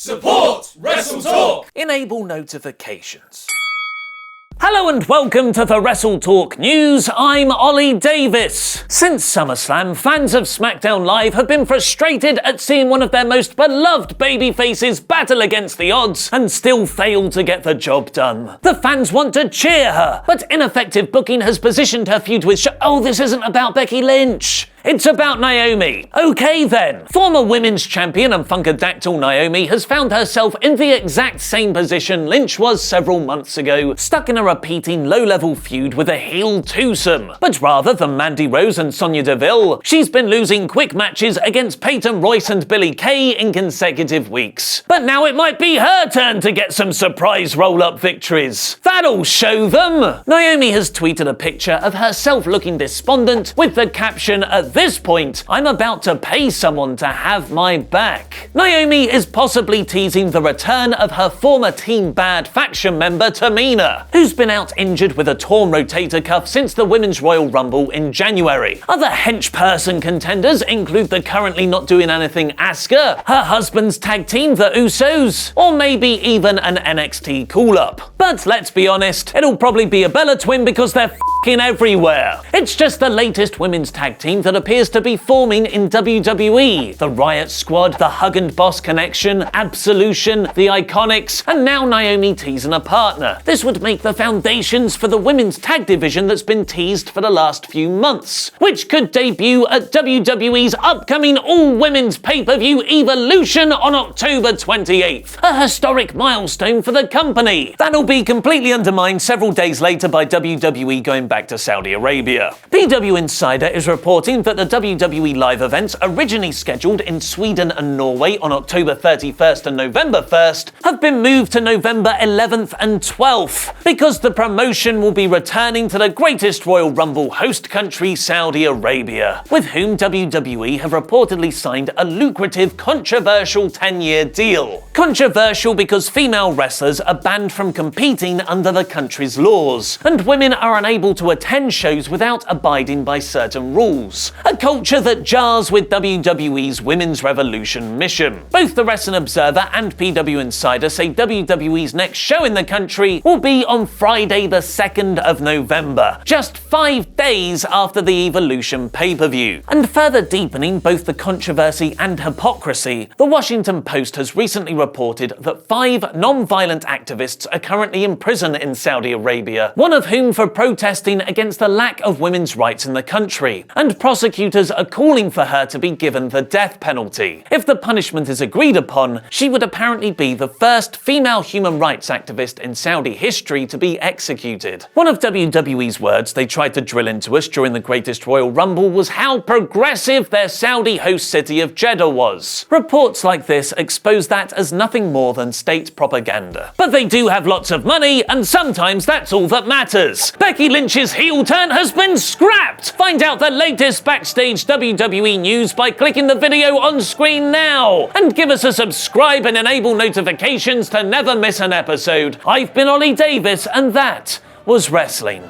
Support WrestleTalk! Enable notifications. Hello and welcome to the WrestleTalk News. I'm Ollie Davis. Since SummerSlam, fans of SmackDown Live have been frustrated at seeing one of their most beloved babyfaces battle against the odds and still fail to get the job done. The fans want to cheer her, but ineffective booking has positioned her feud with Oh, this isn't about Becky Lynch. It's about Naomi. Okay then. Former women's champion and Funkadactyl Naomi has found herself in the exact same position Lynch was several months ago, stuck in a repeating low-level feud with a heel twosome. But rather than Mandy Rose and Sonya Deville, she's been losing quick matches against Peyton Royce and Billie Kay in consecutive weeks. But now it might be her turn to get some surprise roll-up victories. That'll show them. Naomi has tweeted a picture of herself looking despondent with the caption, "At this point, I'm about to pay someone to have my back." Naomi is possibly teasing the return of her former Team Bad faction member Tamina, who's been out injured with a torn rotator cuff since the Women's Royal Rumble in January. Other henchperson contenders include the currently not doing anything Asuka, her husband's tag team the Usos, or maybe even an NXT call-up. But let's be honest, it'll probably be a Bella twin because they're f***ing everywhere. It's just the latest women's tag team that appears to be forming in WWE. The Riot Squad, the Hug and Boss Connection, Absolution, the Iconics, and now Naomi teasing a partner. This would make the foundations for the women's tag division that's been teased for the last few months, which could debut at WWE's upcoming all-women's pay-per-view Evolution on October 28th, a historic milestone for the company. That'll be completely undermined several days later by WWE going back to Saudi Arabia. PW Insider is reporting that the WWE Live events originally scheduled in Sweden and Norway on October 31st and November 1st have been moved to November 11th and 12th because the promotion will be returning to the greatest Royal Rumble host country, Saudi Arabia, with whom WWE have reportedly signed a lucrative, controversial 10-year deal. Controversial because female wrestlers are banned from competing under the country's laws, and women are unable to attend shows without abiding by certain rules. A culture that jars with WWE's Women's Revolution mission. Both the Wrestling Observer and PW Insider say WWE's next show in the country will be on Friday the 2nd of November, just 5 days after the Evolution pay-per-view. And further deepening both the controversy and hypocrisy, the Washington Post has recently reported that 5 non-violent activists are currently in prison in Saudi Arabia, one of whom for protesting against the lack of women's rights in the country, and prosecutors are calling for her to be given the death penalty. If the punishment is agreed upon, she would apparently be the first female human rights activist in Saudi history to be executed. One of WWE's words they tried to drill into us during the Greatest Royal Rumble was how progressive their Saudi host city of Jeddah was. Reports like this expose that as nothing more than state propaganda. But they do have lots of money, and sometimes that's all that matters. Becky Lynch's heel turn has been scrapped! Find out the latest backstage WWE news by clicking the video on screen now, and give us a subscribe and enable notifications to never miss an episode. I've been Ollie Davis, and that was wrestling.